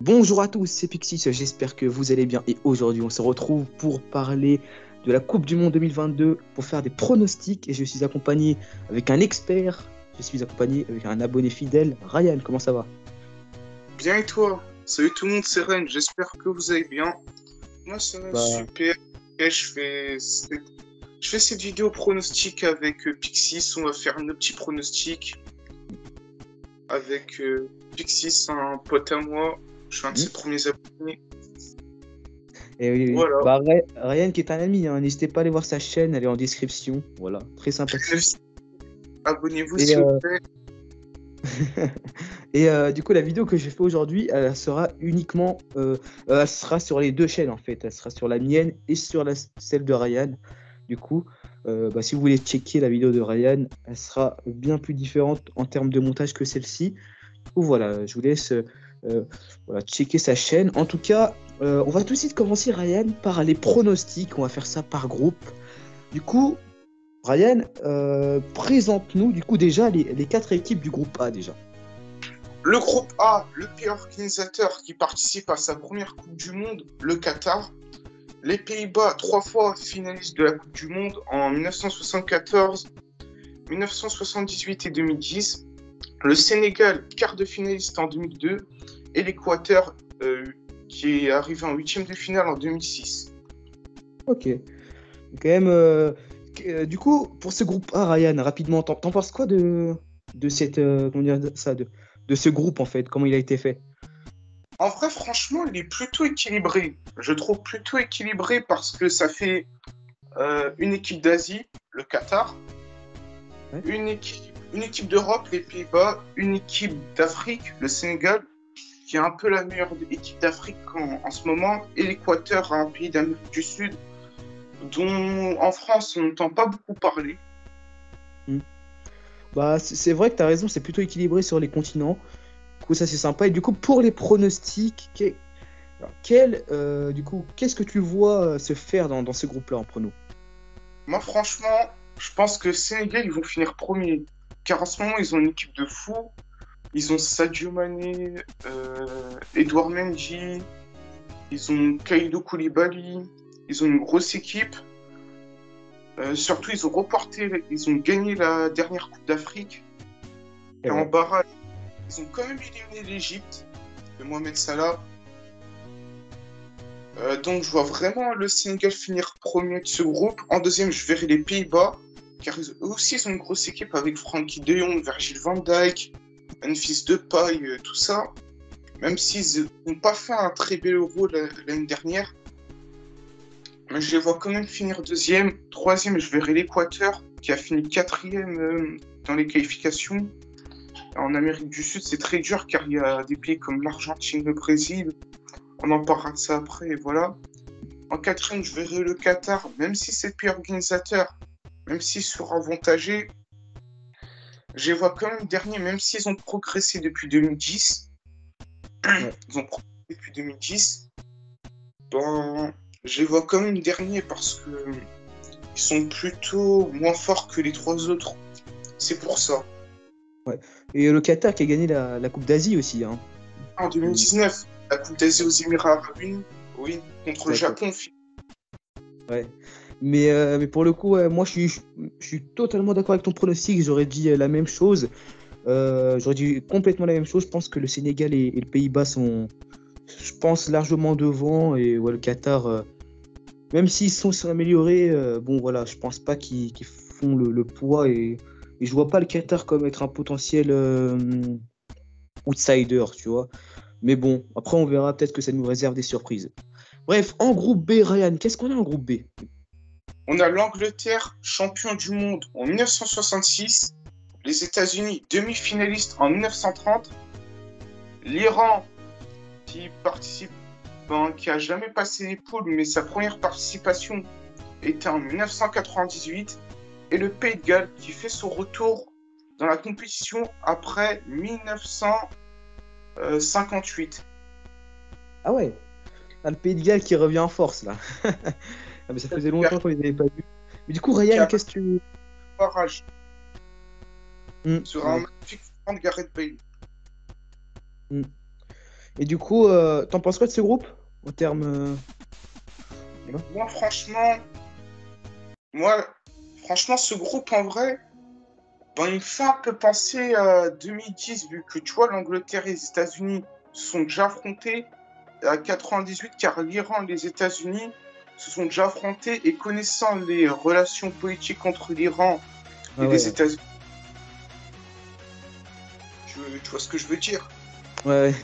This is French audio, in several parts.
Bonjour à tous, c'est Pixis, j'espère que vous allez bien et aujourd'hui on se retrouve pour parler de la Coupe du Monde 2022, pour faire des pronostics et je suis accompagné avec un expert, je suis accompagné avec un abonné fidèle, Ryan, comment ça va? Bien et toi? Salut tout le monde, c'est Ren, j'espère que vous allez bien. Moi ça va Bah, super. Et je fais cette vidéo pronostic avec Pixis, on va faire nos petits pronostics avec Pixis, un pote à moi. Je suis un de hmm. ses premiers abonnés. Et oui, oui. Voilà. Bah, Ryan qui est un ami, hein, n'hésitez pas à aller voir sa chaîne, elle est en description, voilà, très sympathique. Abonnez-vous Et, s'il vous plaît. du coup la vidéo que je fais aujourd'hui, elle sera uniquement, elle sera sur les deux chaînes en fait, elle sera sur la mienne et sur celle de Ryan. Du coup, si vous voulez checker la vidéo de Ryan, elle sera bien plus différente en termes de montage que celle-ci. Du coup, voilà, je vous laisse voilà, checker sa chaîne. En tout cas, on va tout de suite commencer, Ryan, par les pronostics. On va faire ça par groupe. Du coup, Ryan, présente-nous du coup déjà les quatre équipes du groupe A déjà. Le groupe A, le pays organisateur qui participe à sa première Coupe du Monde, le Qatar. Les Pays-Bas, 3 fois finalistes de la Coupe du Monde en 1974, 1978 et 2010. Le Sénégal, quart de finaliste en 2002. Et l'Équateur, qui est arrivé en huitième de finale en 2006. Ok. Quand même, du coup, pour ce groupe A, Ryan, rapidement, t'en penses quoi de cette, comment dire ça, de ce groupe en fait, comment il a été fait? En vrai, franchement, il est plutôt équilibré. Je trouve plutôt équilibré parce que ça fait une équipe d'Asie, le Qatar, Ouais. une équipe d'Europe, les Pays-Bas, une équipe d'Afrique, le Sénégal, qui est un peu la meilleure équipe d'Afrique en ce moment, et l'Équateur, un pays d'Amérique du Sud, dont en France on n'entend pas beaucoup parler. Hmm. Bah, c'est vrai que tu as raison, c'est plutôt équilibré sur les continents. Du coup, ça c'est sympa. Et du coup, pour les pronostics, alors, du coup, qu'est-ce que tu vois se faire dans ce groupe-là en prono? Moi, franchement, je pense que Sénégal, ils vont finir premier. Car en ce moment, ils ont une équipe de fous. Ils ont Sadio Mané, Edouard Mendy, ils ont Kalidou Koulibaly. Ils ont une grosse équipe. Surtout, ils ont gagné la dernière Coupe d'Afrique. C'est Et en vrai. barrage, ils ont quand même éliminé l'Égypte de Mohamed Salah. Donc, je vois vraiment le Sénégal finir premier de ce groupe. En deuxième, je verrai les Pays-Bas, car eux aussi, ils ont une grosse équipe avec Frankie de Jong, Virgil van Dijk, Memphis Depay, tout ça. Même s'ils n'ont pas fait un très bel Euro l'année dernière, mais je les vois quand même finir deuxième. Troisième, je verrai l'Équateur, qui a fini quatrième dans les qualifications. En Amérique du Sud, c'est très dur, car il y a des pays comme l'Argentine, le Brésil. On en parlera de ça après, et voilà. En quatrième, je verrai le Qatar, même si c'est le pays organisateur, même s'ils seront avantagés, je les vois quand même dernier, même s'ils ont progressé depuis 2010. Ouais. Ils ont progressé depuis 2010. Ben, je les vois quand même dernier parce que ils sont plutôt moins forts que les trois autres. C'est pour ça. Ouais. Et le Qatar qui a gagné la Coupe d'Asie aussi, hein. En Hmm. 2019, la Coupe d'Asie aux Émirats Arabes Unis, oui, contre le D'accord. Japon. Ouais. Mais pour le coup, ouais, moi je suis totalement d'accord avec ton pronostic. J'aurais dit la même chose. J'aurais dit complètement la même chose. Je pense que le Sénégal et le Pays-Bas sont, je pense, largement devant. Et ouais, le Qatar, même s'ils sont améliorés, bon voilà, je pense pas qu'ils font le poids. Et je vois pas le Qatar comme être un potentiel outsider, tu vois. Mais bon, après on verra. Peut-être que ça nous réserve des surprises. Bref, en groupe B, Ryan, qu'est-ce qu'on a en groupe B? On a l'Angleterre, champion du monde en 1966, les États-Unis, demi-finalistes en 1930, l'Iran, qui participe, ben, qui a jamais passé les poules, mais sa première participation était en 1998, et le Pays de Galles, qui fait son retour dans la compétition après 1958. Ah ouais, ah, le Pays de Galles qui revient en force là. Ah, mais ça faisait Qui a, longtemps qu'on les avait pas vus. Mais du coup, qui Ryan, a qu'est-ce passé que tu. le barrage sur un Ouais. magnifique plan de Gareth Bale. Hmm. Et du coup, t'en penses quoi de ce groupe en termes Moi, franchement, moi, franchement, ce groupe, en vrai, ben, il me fait un peu penser à 2010, vu que, tu vois, l'Angleterre et les États-Unis se sont déjà affrontés. À 98, car l'Iran et les États-Unis se sont déjà affrontés et connaissant les relations politiques entre l'Iran et Ah les ouais, États-Unis, tu vois ce que je veux dire. ouais,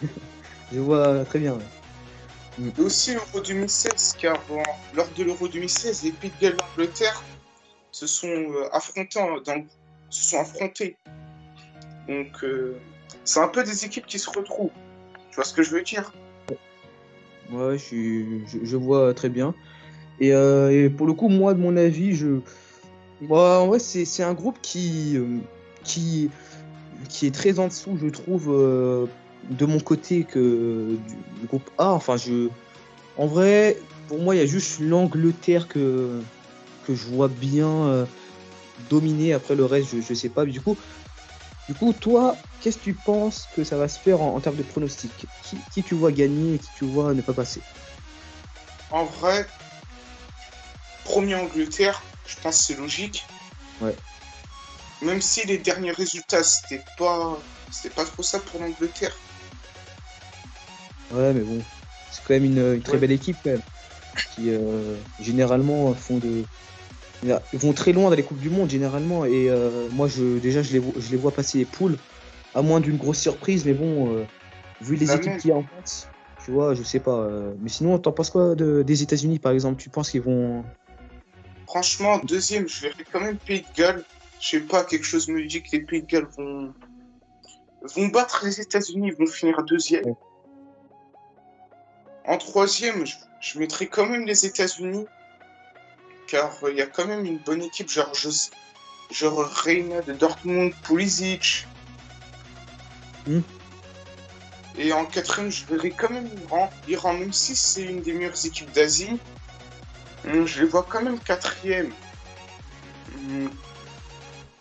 je vois très bien. Ouais. Mm. Et aussi l'Euro 2016, car lors de l'Euro 2016, les Pays de Galles et l'Angleterre se sont affrontés se sont affrontés. Donc, c'est un peu des équipes qui se retrouvent. Tu vois ce que je veux dire? Ouais, je vois très bien. Et pour le coup, moi, de mon avis, moi, en vrai, c'est un groupe qui, qui est très en dessous, je trouve, de mon côté que du groupe A. Enfin, en vrai, pour moi, il y a juste l'Angleterre que je vois bien dominer. Après, le reste, je sais pas. Du coup, toi, qu'est-ce que tu penses que ça va se faire en termes de pronostic? Qui tu vois gagner et qui tu vois ne pas passer? En vrai, premier Angleterre, je pense que c'est logique. Ouais, Même si les derniers résultats, c'était pas trop ça pour l'Angleterre. ouais, mais bon, c'est quand même une très Ouais, belle équipe, quand même, qui généralement ils vont très loin dans les Coupes du Monde, généralement. Et moi, déjà, je les vois passer les poules, à moins d'une grosse surprise, mais bon, vu les la équipes même. qu'il y a en face, tu vois, je sais pas. Mais sinon, t'en penses quoi des États-Unis, par exemple? Tu penses qu'ils vont. Franchement, deuxième, je verrais quand même Pays de Galles. Je sais pas, quelque chose me dit que les Pays de Galles vont battre les États-Unis, ils vont finir deuxième. Ouais. En troisième, je mettrais quand même les États-Unis, car il y a quand même une bonne équipe, genre Reina de Dortmund, Pulisic. Hmm. Et en quatrième, je verrais quand même l'Iran. L'Iran, même si c'est une des meilleures équipes d'Asie, je les vois quand même quatrième. Hum,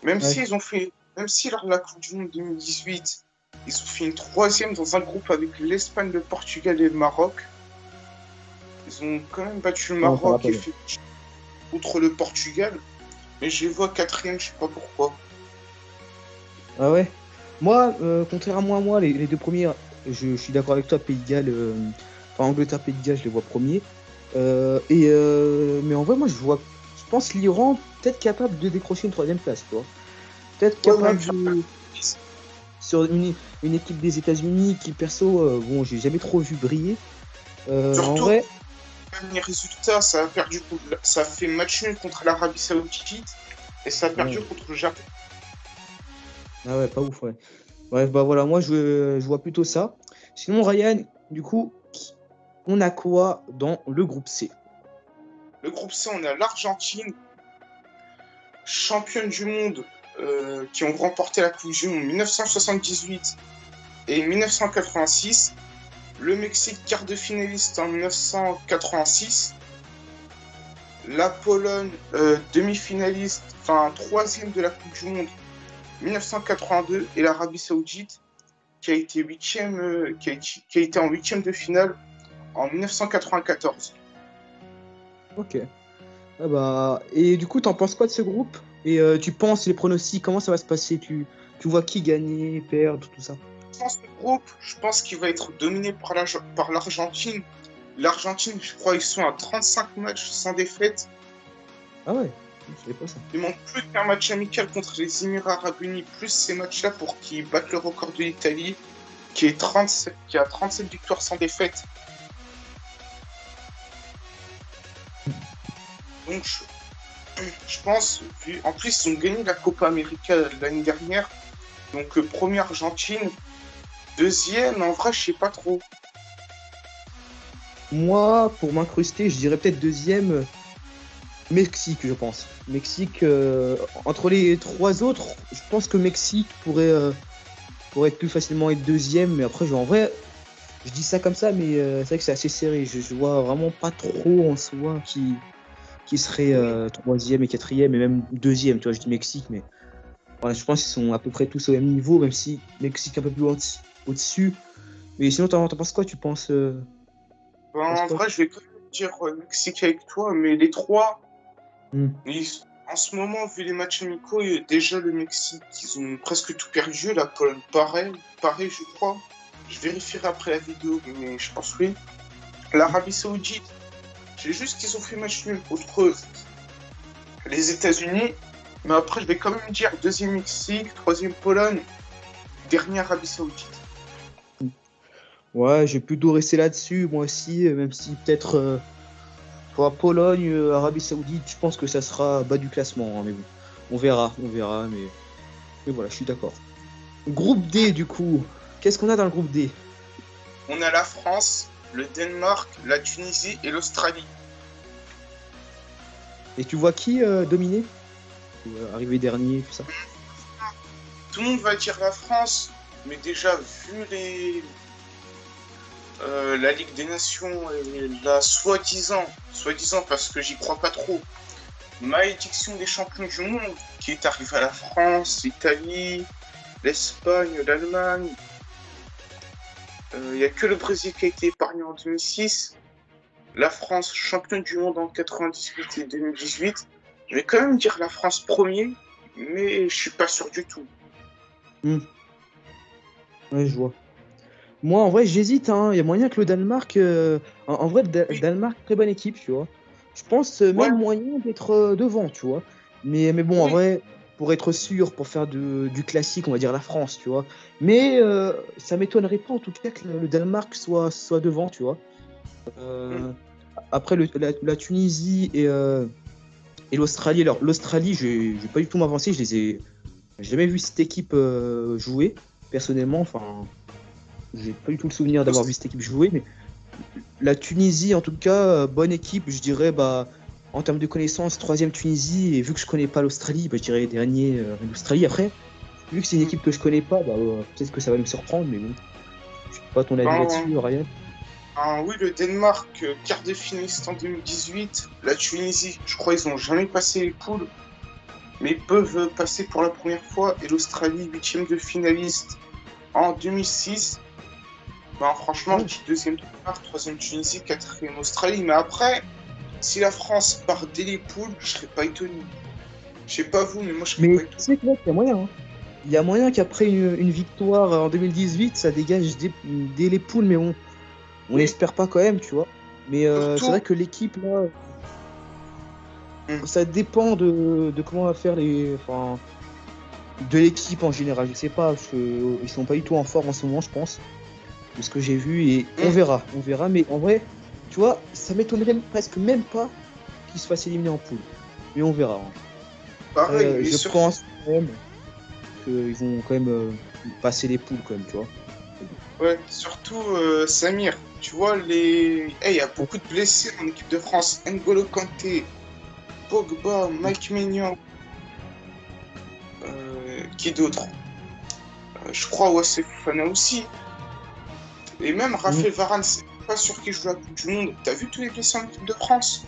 Même Ouais. s'ils ont fait, même si lors de la Coupe du Monde 2018, ils ont fait une troisième dans un groupe avec l'Espagne, le Portugal et le Maroc. Ils ont quand même battu le Ouais, on s'en Maroc et rappelle. fait outre le Portugal. Mais je les vois quatrième, je sais pas pourquoi. Ah ouais. Moi, contrairement à moi, les deux premiers, je suis d'accord avec toi, Pays de Galles, enfin Angleterre, Pays de Galles, je les vois premiers. Mais en vrai, moi, je pense l'Iran peut-être capable de décrocher une troisième place, tu vois. Peut-être Ouais, même capable faire de, sur une équipe des États-Unis qui, perso, bon, j'ai jamais trop vu briller. En surtout, vrai, les résultats, ça a fait match nul contre l'Arabie Saoudite et ça a perdu ouais. contre le Japon. Ah ouais, pas ouf, ouais. Bref, bah voilà, moi, je vois plutôt ça. Sinon, Ryan, du coup, on a quoi dans le groupe C? Le groupe C, on a l'Argentine, championne du monde, qui ont remporté la Coupe du Monde en 1978 et 1986. Le Mexique, quart de finaliste en 1986. La Pologne, demi-finaliste, enfin troisième de la Coupe du Monde 1982. Et l'Arabie Saoudite, qui a été huitième, qui a été en huitième de finale en 1994. Ok. Ah bah, et du coup, t'en penses quoi de ce groupe? Et tu penses les pronostics, comment ça va se passer? Tu vois qui gagner, perdre, tout ça? Dans ce groupe, je pense qu'il va être dominé par l'Argentine. L'Argentine, je crois, ils sont à 35 matchs sans défaite. Ah ouais, je savais pas ça. Il manque plus qu'un match amical contre les Émirats Arabes Unis, plus ces matchs-là pour qu'ils battent le record de l'Italie, qui a 37 victoires sans défaite. Donc, je pense, en plus, ils ont gagné la Copa América l'année dernière. Donc, premier Argentine. Deuxième, en vrai, je sais pas trop. Moi, pour m'incruster, je dirais peut-être deuxième, Mexique, je pense. Mexique, entre les trois autres, je pense que Mexique pourrait être plus facilement être deuxième, mais après, en vrai, je dis ça comme ça, mais c'est vrai que c'est assez serré. Je vois vraiment pas trop en soi qui serait Oui, troisième et quatrième, et même deuxième. Tu vois, je dis Mexique, mais voilà, je pense qu'ils sont à peu près tous au même niveau, même si Mexique un peu plus au-dessus. Mais sinon, t'en penses quoi? Tu penses, penses En quoi? vrai, je vais quand même dire Mexique avec toi, mais les trois, Hmm. en ce moment, vu les matchs amicaux, déjà le Mexique, ils ont presque tout perdu. La Pologne, pareil, je crois. Je vérifierai après la vidéo, mais je pense oui. L'Arabie Saoudite, j'ai juste qu'ils ont fait match nul contre les États-Unis. Mais après, je vais quand même dire deuxième Mexique, troisième Pologne, dernière Arabie Saoudite. Ouais, j'ai plutôt resté là-dessus, moi aussi, même si peut-être pour la Pologne, Arabie Saoudite, je pense que ça sera bas du classement, hein, mais bon, on verra, mais voilà, je suis d'accord. Groupe D, du coup, qu'est-ce qu'on a dans le groupe D? On a la France, le Danemark, la Tunisie et l'Australie. Et tu vois qui dominer? Arriver dernier, tout ça. Tout le monde va dire la France, mais déjà, vu la Ligue des Nations et la soi-disant parce que j'y crois pas trop, malédiction des champions du monde qui est arrivée à la France, l'Italie, l'Espagne, l'Allemagne. Il n'y a que le Brésil qui a été épargné en 2006. La France, championne du monde en 98 et 2018. Je vais quand même dire la France premier, mais je suis pas sûr du tout. Hmm. Ouais, je vois. Moi, en vrai, j'hésite, hein. Il y a moyen que le Danemark. En vrai, Oui, Danemark, très bonne équipe, tu vois. Je pense ouais, même moyen d'être devant, tu vois. Mais bon, en oui. vrai, pour être sûr, pour faire du classique, on va dire la France, tu vois. Mais ça m'étonnerait pas, en tout cas, que le Danemark soit devant, tu vois. Mm. Euh, Après, la Tunisie et l'Australie. Alors, l'Australie, j'ai pas du tout m'avancer. J'ai jamais vu cette équipe jouer, personnellement. Enfin. J'ai pas du tout le souvenir d'avoir vu cette équipe jouer, mais la Tunisie, en tout cas, bonne équipe, je dirais, bah, en termes de connaissances, troisième Tunisie, et vu que je connais pas l'Australie, bah, je dirais dernier l'Australie. Après, vu que c'est une équipe que je connais pas, bah, peut-être que ça va me surprendre, mais bon, je sais pas ton avis Ben, là-dessus, Ryan. oui, le Danemark, quart de finaliste en 2018. La Tunisie, je crois ils n'ont jamais passé les poules, mais ils peuvent passer pour la première fois. Et l'Australie, huitième de finaliste en 2006. Ben, franchement, je Ouais. dis deuxième Danemark, troisième Tunisie, quatrième Australie. Mais après, si la France part dès les poules, je serais pas étonné. Je sais pas vous, mais moi, je serais Mais pas tu étonné. sais quoi, il y a moyen, hein. Il y a moyen qu'après une victoire en 2018, ça dégage dès les poules, mais on Oui, n'espère pas quand même, tu vois. Mais c'est surtout, vrai que l'équipe, là, hmm, ça dépend de comment on va faire enfin, de l'équipe en général. Je sais pas, parce que, ils sont pas du tout en forme en ce moment, je pense, de ce que j'ai vu, et hmm, on verra. Mais en vrai, tu vois, ça m'étonnerait presque même pas qu'ils se fassent éliminer en poule. Mais on verra, hein. Après, pareil. Et je surtout, pense quand même qu'ils vont quand même passer les poules, quand même, tu vois. Mais bon. ouais, surtout Samir, tu vois, il y a beaucoup de blessés en équipe de France. N'Golo Kanté, Pogba, Mike Maignan, qui d'autre? Je crois Wassef Fofana aussi. Et même Mhm. Raphaël Varane, c'est pas sûr qu'il joue la Coupe du Monde. T'as vu tous les blessés en équipe de France?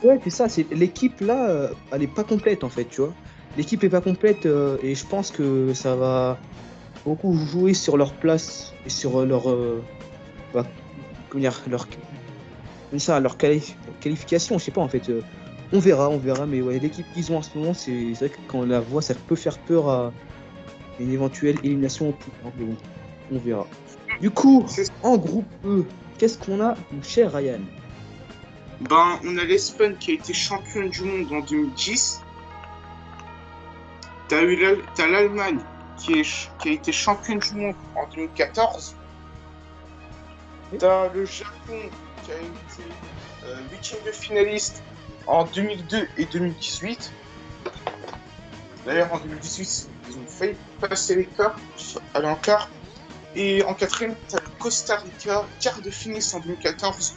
Ouais, c'est ça, c'est l'équipe là, elle est pas complète en fait, tu vois. L'équipe est pas complète et je pense que ça va beaucoup jouer sur leur place et sur leur, bah, comment dire, leur qualification, je sais pas en fait. On verra, mais ouais, l'équipe qu'ils ont en ce moment, c'est vrai que quand on la voit, ça peut faire peur à une éventuelle élimination au poule, hein, mais bon, on verra. Du coup, C'est en groupe E, qu'est-ce qu'on a, mon cher Ryan? Ben, on a l'Espagne qui a été championne du monde en 2010. T'as l'Allemagne qui a été championne du monde en 2014. Oui. T'as le Japon qui a été huitième de finaliste en 2002 et 2018. D'ailleurs, en 2018, ils ont failli passer les quarts, aller en quart. Et en quatrième, t'as le Costa Rica, quart de finaliste en 2014.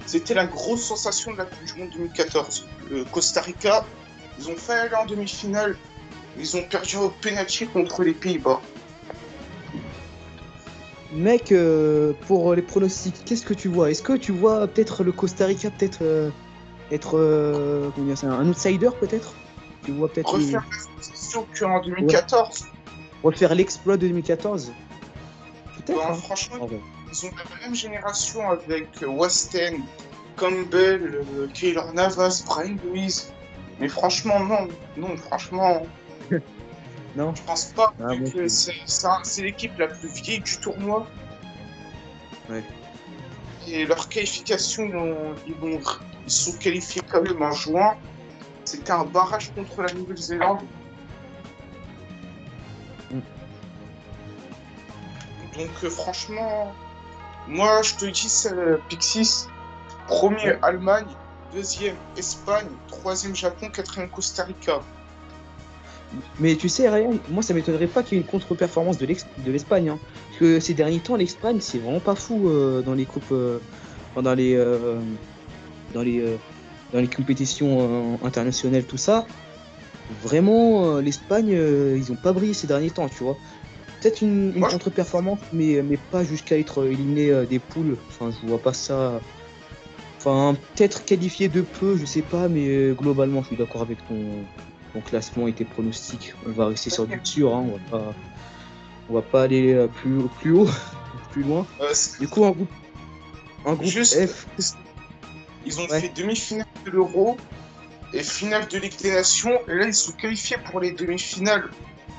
C'était la grosse sensation de la Coupe du Monde 2014. Le Costa Rica, ils ont fait aller en demi-finale. Ils ont perdu au penalty contre les Pays-Bas. Mec, pour les pronostics, qu'est-ce que tu vois? Est-ce que tu vois peut-être le Costa Rica peut-être être comment dire ça, un outsider peut-être? Tu vois peut-être Refaire la sensation qu'en ouais, 2014. refaire l'exploit de 2014? Peut-être, Ben, hein, franchement, en vrai. ils ont la même génération avec Wasten, Campbell, Keylor Navas, Brian Lewis. Mais franchement, non. Non, franchement, Non? je pense pas, Ah, vu moi, que c'est l'équipe la plus vieille du tournoi. ouais. Et leur qualification, ils sont qualifiés quand même en juin. C'était un barrage contre la Nouvelle-Zélande. Mm. Donc franchement, moi je te dis, c'est Pixis. Premier Ouais. Allemagne, deuxième Espagne, troisième Japon, quatrième Costa Rica. Mais tu sais, Ryan, moi, ça m'étonnerait pas qu'il y ait une contre-performance de l'Espagne, hein. Parce que ces derniers temps, l'Espagne, c'est vraiment pas fou dans les coupes, enfin, dans les, euh, dans les compétitions internationales, tout ça. Vraiment, l'Espagne, ils ont pas brillé ces derniers temps, tu vois. Peut-être une Moi, contre-performance, mais pas jusqu'à être éliminé des poules. Enfin, je vois pas ça. Enfin, peut-être qualifié de peu, je sais pas, mais globalement, je suis d'accord avec ton classement et tes pronostics. On va rester sur du sûr, hein, on va pas aller plus haut, plus loin. Du coup, un groupe juste, F, ils ont fait ouais. demi-finale de l'Euro et finale de Ligue des Nations. Et là, ils sont qualifiés pour les demi-finales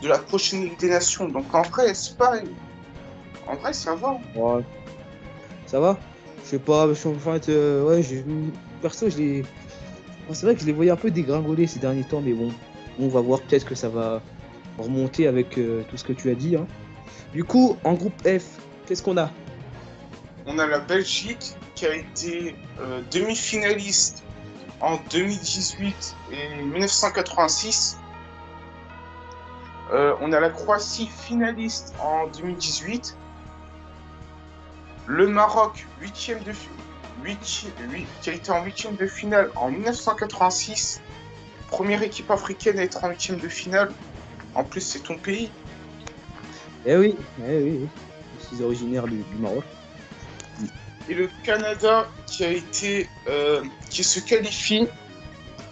de la prochaine Ligue des Nations. Donc en vrai, Espagne, en vrai, ça va. Ouais, ça va? Je sais pas, en fait, ouais, perso, c'est vrai que je les voyais un peu dégringoler ces derniers temps, mais bon, on va voir, peut-être que ça va remonter avec tout ce que tu as dit, hein. Du coup, en groupe F, qu'est-ce qu'on a? On a la Belgique qui a été demi-finaliste en 2018 et 1986. On a la Croatie finaliste en 2018. Le Maroc, qui a été en huitième de finale en 1986. Première équipe africaine à être en huitième de finale. En plus, c'est ton pays. Eh oui. Je suis originaire du Maroc. Et le Canada qui se qualifie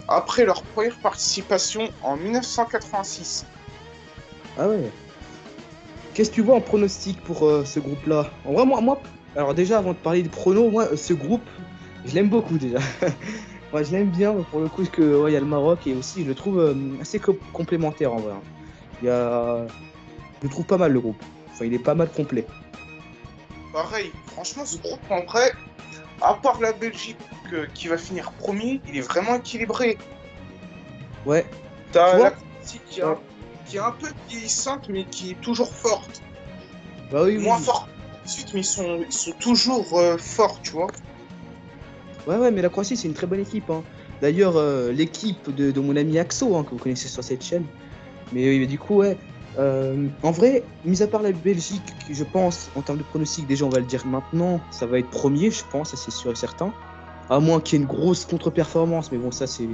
après leur première participation en 1986. Ah ouais. Qu'est-ce que tu vois en pronostic pour ce groupe-là? En vrai, alors déjà, avant de parler de pronos, moi, ce groupe, je l'aime beaucoup déjà. Moi, je l'aime bien pour le coup, parce que ouais, il y a le Maroc et aussi, je le trouve assez complémentaire en vrai, hein. Il y a... Je le trouve pas mal le groupe. Enfin, il est pas mal complet. Pareil, franchement, ce groupe, en vrai, à part la Belgique qui va finir premier, il est vraiment équilibré. Ouais. Tu T'as la vois? Croatie Ouais. qui est un peu vieillissante, mais qui est toujours forte. Bah oui, Moins oui. forte ensuite, mais ils sont toujours forts, tu vois. Ouais, mais la Croatie, c'est une très bonne équipe, hein. D'ailleurs, l'équipe de mon ami Axo, hein, que vous connaissez sur cette chaîne. Mais oui, mais du coup, ouais. En vrai, mis à part la Belgique, je pense, en termes de pronostic, déjà, on va le dire maintenant, ça va être premier, je pense, ça c'est sûr et certain. À moins qu'il y ait une grosse contre-performance, mais bon, ça c'est.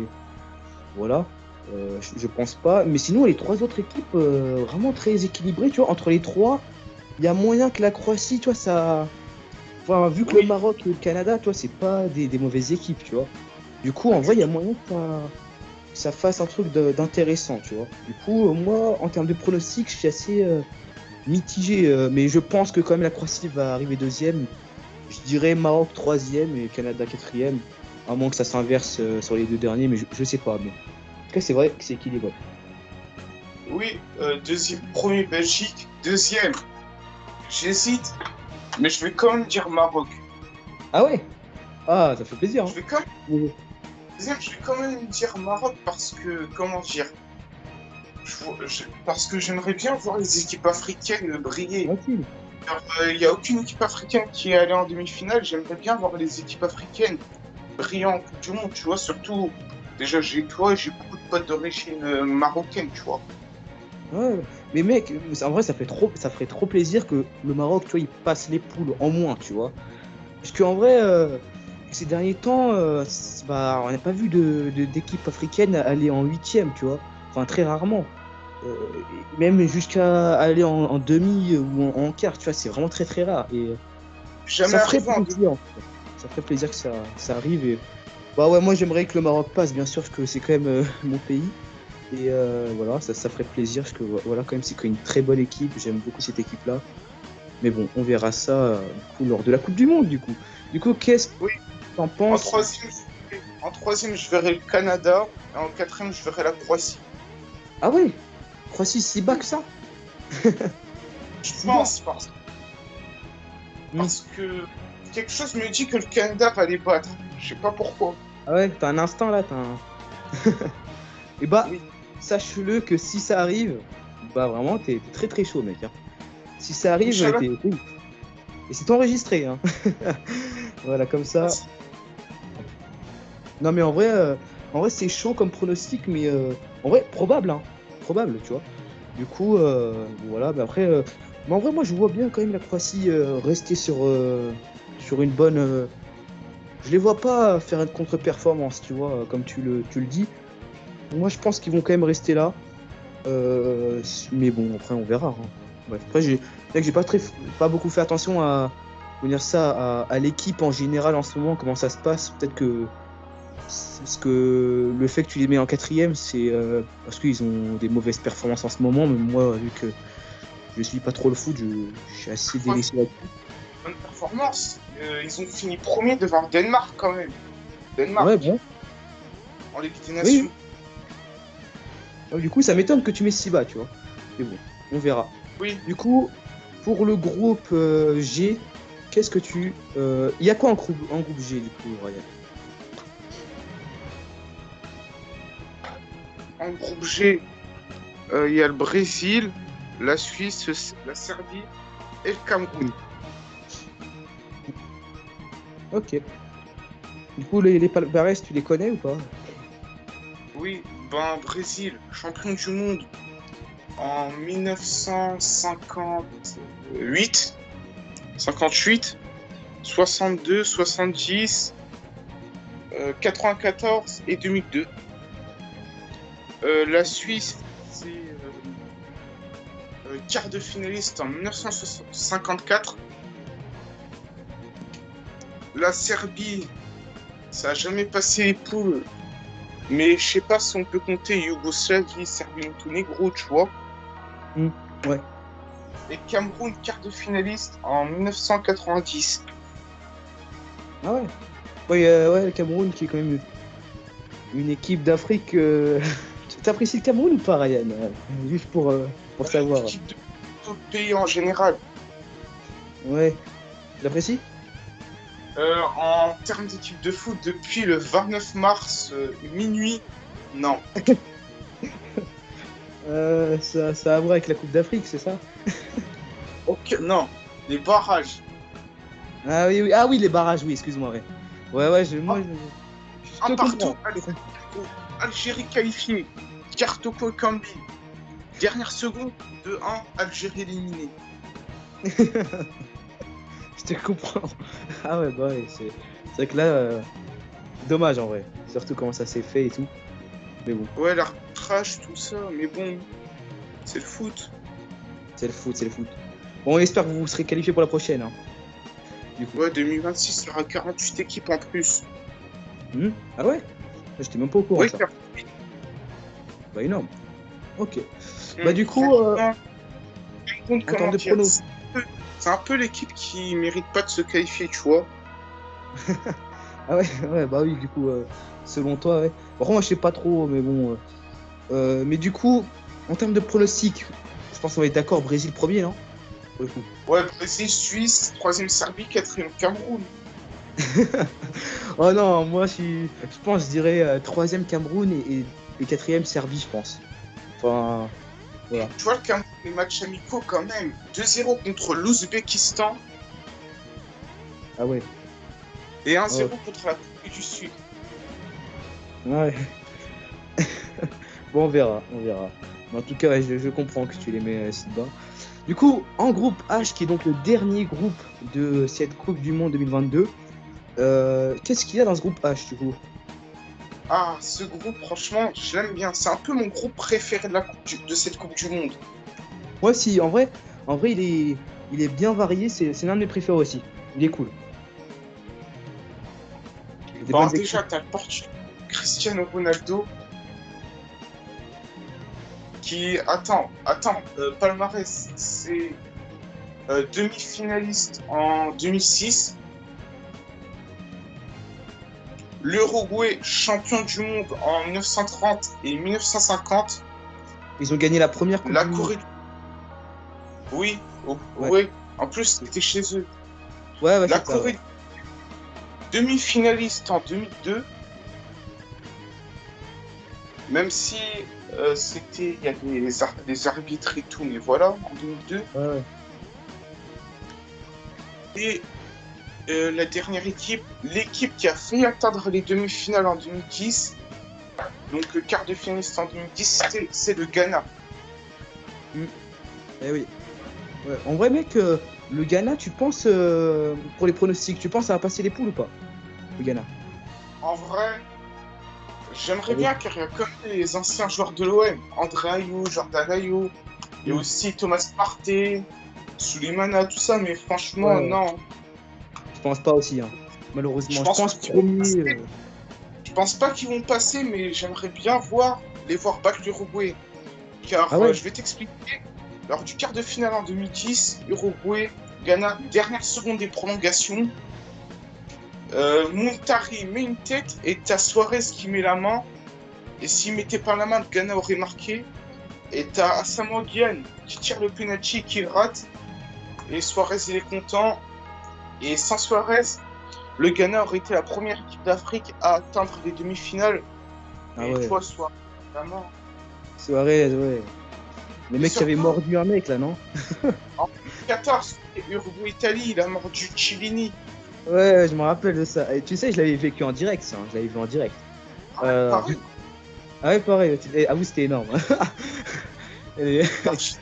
Voilà. Je pense pas. Mais sinon, les trois autres équipes, vraiment très équilibrées, tu vois. Entre les trois, il y a moyen que la Croatie, tu vois, ça. Enfin, vu que le Oui, Maroc et le Canada, toi, c'est pas des mauvaises équipes, tu vois. Du coup, pas en vrai, du il y a tout. moyen que ça fasse un truc d'intéressant, tu vois. Du coup, moi, en termes de pronostic, je suis assez mitigé, mais je pense que quand même la Croatie va arriver deuxième. Je dirais Maroc troisième et Canada quatrième, à moins que ça s'inverse sur les deux derniers, mais je sais pas. Mais en tout cas, c'est vrai que c'est équilibré. Oui, premier Belgique, deuxième, j'hésite, mais je vais quand même dire Maroc. Ah ouais? Ah, ça fait plaisir, Je hein. vais quand même, Oui, deuxième, je vais quand même dire Maroc parce que, comment dire, parce que j'aimerais bien voir les équipes africaines briller. moi aussi. Il n'y a aucune équipe africaine qui est allée en demi-finale. J'aimerais bien voir les équipes africaines briller en Coupe du Monde, tu vois. Surtout, déjà, j'ai beaucoup de potes d'origine marocaine, tu vois. Ouais, ouais. Mais mec, en vrai, ça ferait trop plaisir que le Maroc, tu vois, il passe les poules en moins, tu vois. Parce qu'en vrai, ces derniers temps, bah, on n'a pas vu d'équipe africaine aller en huitième, tu vois. Enfin, très rarement. Et même jusqu'à aller en demi ou en quart, tu vois, c'est vraiment très très rare. Et Jamais ça ferait arrivé en deux. plaisir, en tout cas. Ça ferait plaisir que ça arrive. Et bah ouais, moi j'aimerais que le Maroc passe, bien sûr, parce que c'est quand même mon pays. Et voilà, ça ferait plaisir, parce que voilà, quand même, c'est quand même une très bonne équipe. J'aime beaucoup cette équipe-là. Mais bon, on verra ça du coup, lors de la Coupe du Monde, du coup. Du coup, qu'est-ce que Oui, t'en en penses? troisième, en troisième, je verrai le Canada. Et en quatrième, je verrai la Croatie. Ah ouais, Croatie si bas que ça? Je Si bas? pense, Hmm. parce que quelque chose me dit que le Canada va les battre. Je sais pas pourquoi. Ah ouais, t'as un instinct là, Et bah, Oui, sache-le que si ça arrive, bah vraiment, t'es très très chaud, mec, hein. Si ça arrive, Inch'Allah. t'es ouf. Et c'est enregistré, hein. Voilà, comme ça. Non, mais en vrai c'est chaud comme pronostic, mais en vrai, probable, hein. Probable, tu vois. Du coup, voilà, mais après, mais en vrai, moi, je vois bien quand même la Croatie rester sur une bonne. Je les vois pas faire une contre-performance, tu vois, comme tu le dis. Moi, je pense qu'ils vont quand même rester là. Mais bon, après, on verra, hein. Bref, après, c'est vrai que j'ai pas beaucoup fait attention faut dire ça, à l'équipe en général en ce moment, comment ça se passe. Peut-être que parce que le fait que tu les mets en quatrième, c'est parce qu'ils ont des mauvaises performances en ce moment. Mais moi, vu que je suis pas trop le foot, je suis assez Croatie, délaissé là-dessus. bonne performance. Ils ont fini premier devant le Danemark quand même. Ouais, Danemark, bon. en Ligue des Oui. Nations. Du coup, ça m'étonne que tu mets si bas, tu vois. Mais bon, on verra. Oui, Du coup, pour le groupe G, qu'est-ce que tu. Il y a quoi en groupe G, du coup, Ryan? en groupe G, il y a le Brésil, la Suisse, la Serbie et le Cameroun. Hmm. Ok. Du coup, les palmarès, tu les connais ou pas? Oui, ben Brésil, champion du monde en 1958, 58, 62, 70, 94 et 2002. La Suisse, c'est quart de finaliste en 1954. La Serbie, ça n'a jamais passé les poules, mais je sais pas si on peut compter Yougoslavie, Serbie-Monténégro, tu vois. Hmm. Ouais. Et Cameroun, quart de finaliste en 1990. Ah ouais. Ouais, ouais, le Cameroun qui est quand même une équipe d'Afrique. Tu t'apprécies le Cameroun ou pas, Ryan? Juste pour savoir. L'équipe de tout le pays en général. Ouais. Tu l'apprécies? En termes d'équipe de foot, depuis le 29 mars, minuit, non. Ça a à voir avec la Coupe d'Afrique, c'est ça? Ok, non. Les barrages. Ah oui, oui. Ah oui, les barrages, oui, excuse-moi. Ouais, ouais, ouais, Un, je un te partout, comprends. Je te comprends. Algérie qualifiée. Kartoko Kambi. Dernière seconde, 2-1, Algérie éliminée. Je te comprends. Ah ouais, bah ouais, c'est vrai que là, dommage en vrai. Surtout comment ça s'est fait et tout. Mais bon, Ouais, l'arbitrage, tout ça, mais bon, c'est le foot. c'est le foot, c'est le foot. Bon, on espère que vous serez qualifié pour la prochaine, hein, du coup. Ouais, 2026, il y aura 48 équipes en plus. Hmm. Ah ouais? J'étais même pas au courant, Oui, ça. car Bah énorme. Ok. Bah hum, du coup, franchement, Cameroun, en termes comment de dire, pronos. c'est un peu l'équipe qui mérite pas de se qualifier, tu vois. Ah ouais, ouais, bah oui, du coup, selon toi, ouais. Par contre, moi, je sais pas trop, mais bon. Mais du coup, en termes de pronostic, je pense qu'on va être d'accord, Brésil premier, non? Pour le coup. Ouais, Brésil, Suisse, troisième Serbie, quatrième Cameroun. Oh non, moi, je pense, je dirais troisième Cameroun et quatrième Serbie, je pense. Enfin, voilà. Tu vois, le Cameroun, les matchs amicaux quand même. 2-0 contre l'Ouzbékistan Ah ouais. et Oh, 1-0 contre la Corée du Sud. ouais. Bon, on verra, on verra. Mais en tout cas, ouais, je comprends que tu les mets si bas. Du coup, en groupe H, qui est donc le dernier groupe de cette Coupe du Monde 2022, qu'est-ce qu'il y a dans ce groupe H, du coup? Ah, ce groupe, franchement, je l'aime bien. C'est un peu mon groupe préféré de, de cette Coupe du Monde. Moi aussi, en vrai, il est bien varié, c'est l'un de mes préférés aussi. Il est cool. Il y a des Bon, bonnes déjà, équipes. t'as le Portugal, Cristiano Ronaldo, qui... Attends, palmarès, c'est... demi-finaliste en 2006. L'Uruguay champion du monde en 1930 et 1950. Ils ont gagné la première Coupe La du Monde. Corée. Oui, Ouais. ouais. En plus, c'était chez eux. Ouais, La c'est ça, Corée, ouais. demi-finaliste en 2002. Même si il y a des arbitres et tout, mais voilà, en 2002. Ouais. Et la dernière équipe, l'équipe qui a fait atteindre les demi-finales en 2010, donc le quart de finaliste en 2010, c'est le Ghana. Eh oui. Ouais. En vrai, mec, le Ghana, tu penses, pour les pronostics, tu penses que ça va passer les poules ou pas? Le Ghana. En vrai, j'aimerais Ah oui. bien qu'il y ait comme les anciens joueurs de l'OM, André Ayew, Jordan Ayew, et Mm. aussi Thomas Partey, Souleymana, tout ça, mais franchement, Ouais, non. je pense pas aussi, hein. Je Malheureusement. Je pense pas pense qu'ils vont premier. passer. Je pense pas qu'ils vont passer, mais j'aimerais bien les voir battre l'Uruguay. Car Ah ouais? je vais t'expliquer. Lors du quart de finale en 2010, Uruguay, Ghana, dernière seconde des prolongations. Montari met une tête et t'as Suarez qui met la main. Et s'il mettait pas la main, le Ghana aurait marqué. Et t'as Asamoah Gyan qui tire le penalty et qui le rate. Et Suarez, il est content. Et sans Suarez, le Ghana aurait été la première équipe d'Afrique à atteindre les demi-finales. Ah Et tu ouais. vois, Suarez, vraiment. Suarez, ouais. Le Et mec qui avait surtout, mordu un mec là, non? en 2014, Uruguay-Italie, il a mordu Chilini. Ouais, je me rappelle de ça. Et tu sais, je l'avais vécu en direct, ça, hein. Je l'avais vu en direct. Ah ouais, pareil. Ah ouais, pareil. Ah oui, c'était énorme. Et- L'archi-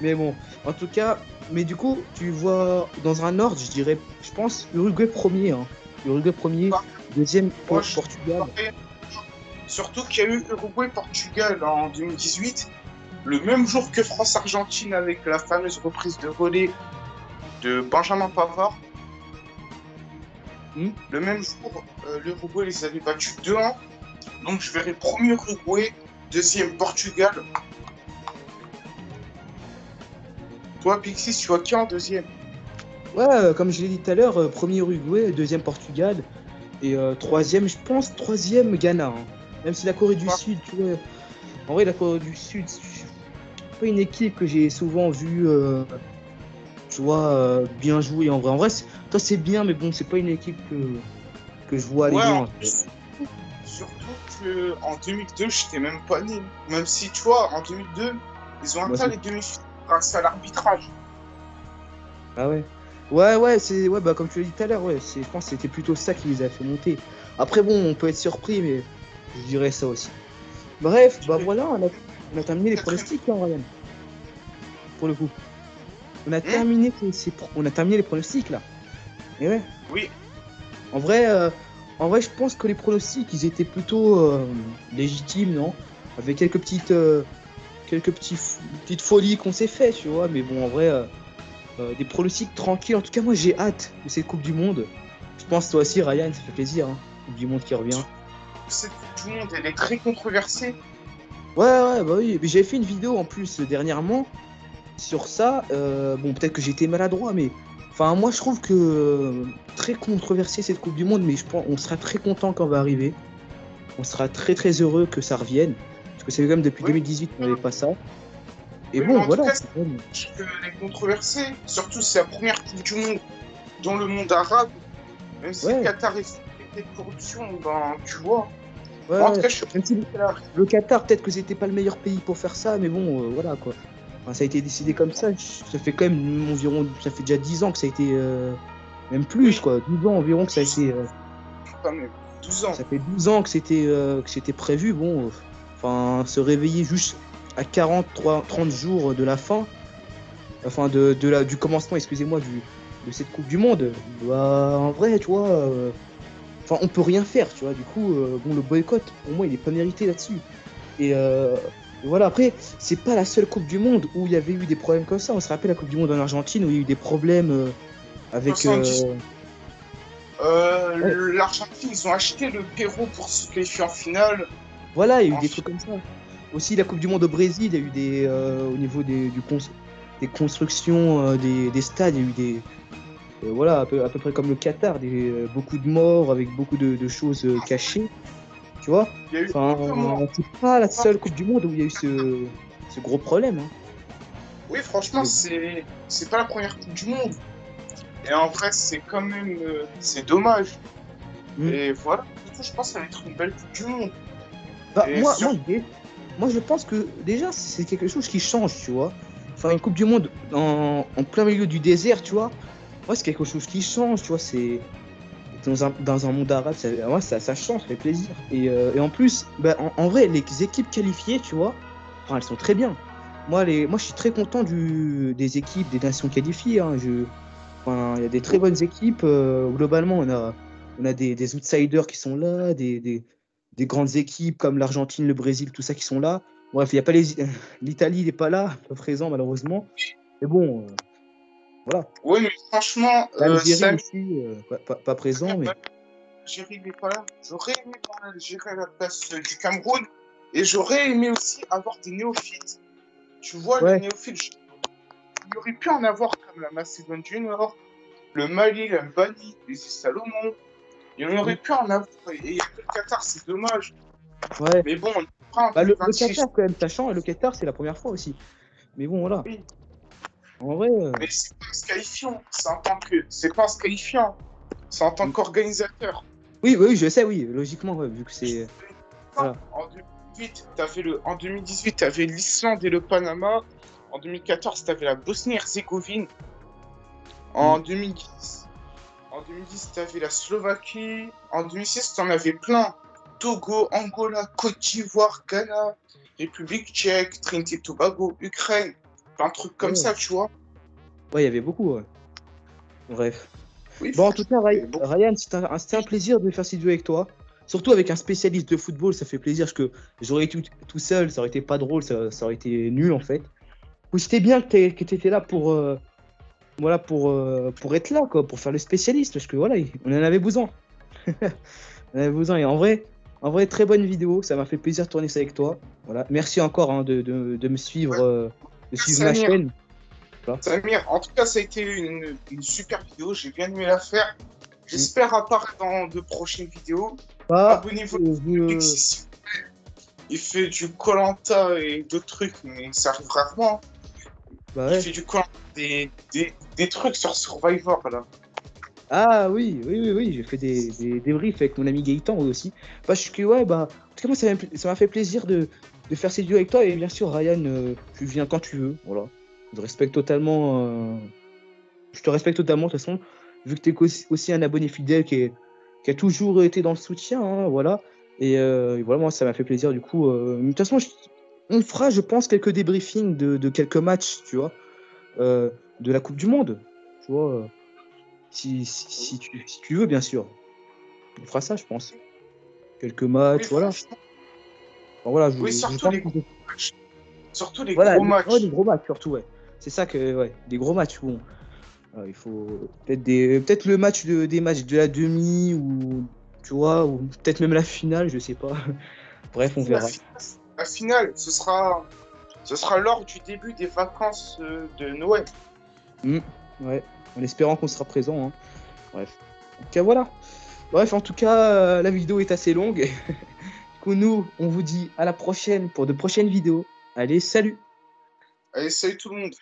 Mais bon, en tout cas, mais du coup, tu vois, dans un ordre, je dirais, je pense, Uruguay premier, hein. Uruguay premier, deuxième Moi, je Portugal. surtout qu'il y a eu Uruguay-Portugal en 2018, le même jour que France-Argentine avec la fameuse reprise de relais de Benjamin Pavard. Hmm. Le même jour, l'Uruguay les avait battus 2-1. Donc je verrai premier Uruguay, deuxième Portugal. Toi, Pixis, tu vois qui en deuxième? Ouais, comme je l'ai dit tout à l'heure, premier Uruguay, deuxième Portugal, et troisième, je pense, troisième Ghana, hein. Même si la Corée du Pas- Sud, tu vois, en vrai, la Corée du Sud, c'est pas une équipe que j'ai souvent vue, tu vois, bien jouer en vrai. En vrai, toi, c'est bien, mais bon, c'est pas une équipe que je vois aller Ouais, en loin. plus, surtout qu'en 2002, j'étais même pas né. Même si, tu vois, en 2002, ils ont Moi, atteint les demi-finales grâce à l'arbitrage. ah ouais. Ouais, c'est ouais, bah comme tu l'as dit tout à l'heure, ouais, je pense que c'était plutôt ça qui les a fait monter. Après bon, on peut être surpris, mais je dirais ça aussi. Bref, bah voilà, on a terminé les Quatrième. pronostics, hein, Ryan, pour le coup. On a Hmm. terminé on a terminé les pronostics là. Et ouais, Oui, en vrai, je pense que les pronostics, ils étaient plutôt légitimes, non? Avec petites folies qu'on s'est fait, tu vois. Mais bon, en vrai, des pronostics tranquilles. En tout cas, moi, j'ai hâte de cette Coupe du Monde. Je pense toi aussi, Ryan, ça fait plaisir, hein. Coupe du Monde qui revient. cette Coupe du Monde, elle est très controversée. Ouais, bah oui. Mais j'avais fait une vidéo en plus dernièrement sur ça. Bon, peut-être que j'ai été maladroit, mais enfin, moi, je trouve que très controversée cette Coupe du Monde, mais je pense on sera très content quand on va arriver. On sera très très heureux que ça revienne. Parce que c'est quand même depuis Oui, 2018 qu'on n'avait pas ça. Et oui, mais bon, en tout voilà. cas, C'est bon. elle est controversée. Surtout, c'est la première Coupe du Monde dans le monde arabe. Même si le Ouais, Qatar est suspecté de corruption, ben, tu vois. Moi, en tout ouais. cas, je suis Même si le Qatar, peut-être que c'était pas le meilleur pays pour faire ça, mais bon, voilà quoi. Enfin, ça a été décidé comme ça. Ça fait quand même environ, ça fait déjà 10 ans que ça a été, même plus oui, quoi, 12 ans environ que ça a 12 été, quand même. 12 ans. ça fait 12 ans que c'était prévu. Bon, enfin, se réveiller juste à 30 jours de la fin, enfin du commencement, excusez-moi, de cette Coupe du Monde. Bah, en vrai, tu vois, enfin, on peut rien faire, tu vois. Du coup, bon, le boycott, pour moi, il est pas mérité là-dessus. Et, voilà, après, c'est pas la seule Coupe du Monde où il y avait eu des problèmes comme ça. On se rappelle la Coupe du Monde en Argentine où il y a eu des problèmes avec. 70. Ouais, L'Argentine, ils ont acheté le Pérou pour se qualifier en finale. voilà, il y a eu En des trucs comme ça. Aussi, la Coupe du Monde au Brésil, il y a eu au niveau du conseil. des constructions des stades, il y a eu des. Voilà, à peu près comme le Qatar, beaucoup de morts avec beaucoup de choses cachées. Tu vois? Il y a eu Enfin, un peu moins. c'est pas la seule Coupe du Monde où il y a eu ce gros problème. Hein. Oui, franchement, c'est pas la première Coupe du Monde. Et en vrai, c'est quand même. C'est dommage. Hmm. Et voilà, du coup, je pense que ça va être une belle Coupe du Monde. Bah, Et sur. moi, je pense que déjà, c'est quelque chose qui change, tu vois. Enfin, une Coupe du Monde en plein milieu du désert, tu vois. Moi, c'est quelque chose qui change, tu vois. C'est dans un monde arabe, moi, ça change, ça fait plaisir. Et en plus, bah, en vrai, les équipes qualifiées, tu vois, enfin, elles sont très bien. Moi, je suis très content des équipes, des nations qualifiées. Hein. Enfin, il y a des très bonnes équipes. Globalement, on a des outsiders qui sont là, des grandes équipes comme l'Argentine, le Brésil, tout ça qui sont là. Bref, il y a pas l'Italie n'est pas là, pas présent malheureusement. Mais bon, voilà. Oui, mais franchement, L'Algérie Samy, aussi, pas présent, mais l'Algérie n'est pas là. J'aurais aimé voir l'Algérie à la place du Cameroun. Et j'aurais aimé aussi avoir des néophytes. Tu vois, les ouais. néophytes, il aurait pu en avoir comme la Macédoine du Nord, le Mali, l'Albanie, les îles Salomon. Il y en Mm. aurait pu en avoir. Et il y a que le Qatar, c'est dommage. Ouais. Mais bon, on prend un Bah, peu les le 26. Qatar, quand même, sachant, le Qatar, c'est la première fois aussi. Mais bon, voilà. Oui, En vrai, mais c'est pas se qualifiant. C'est en tant que. C'est pas se qualifiant. C'est en tant mm. qu'organisateur. Oui, oui, je sais, oui, logiquement, ouais, vu que c'est. Voilà. En 2018, tu avais l'Islande et le Panama. En 2014, tu avais la Bosnie-Herzégovine. Mm. En 2010, tu avais la Slovaquie. En 2006, tu en avais plein. Togo, Angola, Côte d'Ivoire, Ghana, République tchèque, Trinité et Tobago, Ukraine. Plein de trucs comme Ouais, ça, tu vois. ouais, il y avait beaucoup, ouais. Bref. Oui, Bon, en tout franchement, cas, il y avait beaucoup. Ryan, c'était un plaisir de faire cette vidéo avec toi. Surtout avec un spécialiste de football, ça fait plaisir parce que j'aurais été tout seul, ça aurait été pas drôle, ça aurait été nul en fait. Donc, c'était bien que tu étais là voilà, pour être là, quoi, pour faire le spécialiste, parce que voilà, on en avait besoin. On en avait besoin. Et en vrai, très bonne vidéo, ça m'a fait plaisir de tourner ça avec toi. Voilà. Merci encore hein, Ouais. de suivre ma Samir, chaîne. Voilà. Samir, en tout cas, ça a été une super vidéo. J'ai bien aimé la faire. Mm. J'espère apparaître dans de prochaines vidéos. Bah, Abonnez-vous à je- Alexis. Il fait du koh et d'autres trucs, mais ça arrive rarement. bah Il ouais. fait du koh des trucs sur Survivor, là. Ah oui, oui, oui, oui, j'ai fait des débriefs avec mon ami Gaëtan aussi. Parce que ouais, bah, en tout cas, moi, ça m'a fait plaisir de faire ces duos avec toi. Et bien sûr, Ryan, tu viens quand tu veux. Voilà. Je te respecte totalement. Je te respecte totalement, de toute façon, vu que tu es aussi un abonné fidèle qui a toujours été dans le soutien. Hein, voilà. Et voilà, moi, ça m'a fait plaisir. Du coup, de toute façon, on fera, je pense, quelques débriefings de quelques matchs, tu vois, de la Coupe du Monde. Tu vois. Si tu veux, bien sûr. On fera ça, je pense. Quelques Oui, matchs, voilà. franchement. Enfin, voilà, Oui, je surtout pense les que gros matchs. Surtout les voilà, gros ouais, des matchs. gros matchs surtout, ouais. C'est ça que, ouais, des gros matchs. Bon, il faut peut-être le match des matchs de la demi ou tu vois, ou peut-être même la finale, je sais pas. Bref, on La verra. finale, la finale, ce sera lors du début des vacances de Noël. Hmm, ouais, en espérant qu'on sera présent. Hein. Bref. Donc voilà. Bref, en tout cas, la vidéo est assez longue. Du coup, nous, on vous dit à la prochaine pour de prochaines vidéos. Allez, salut! Allez, salut tout le monde.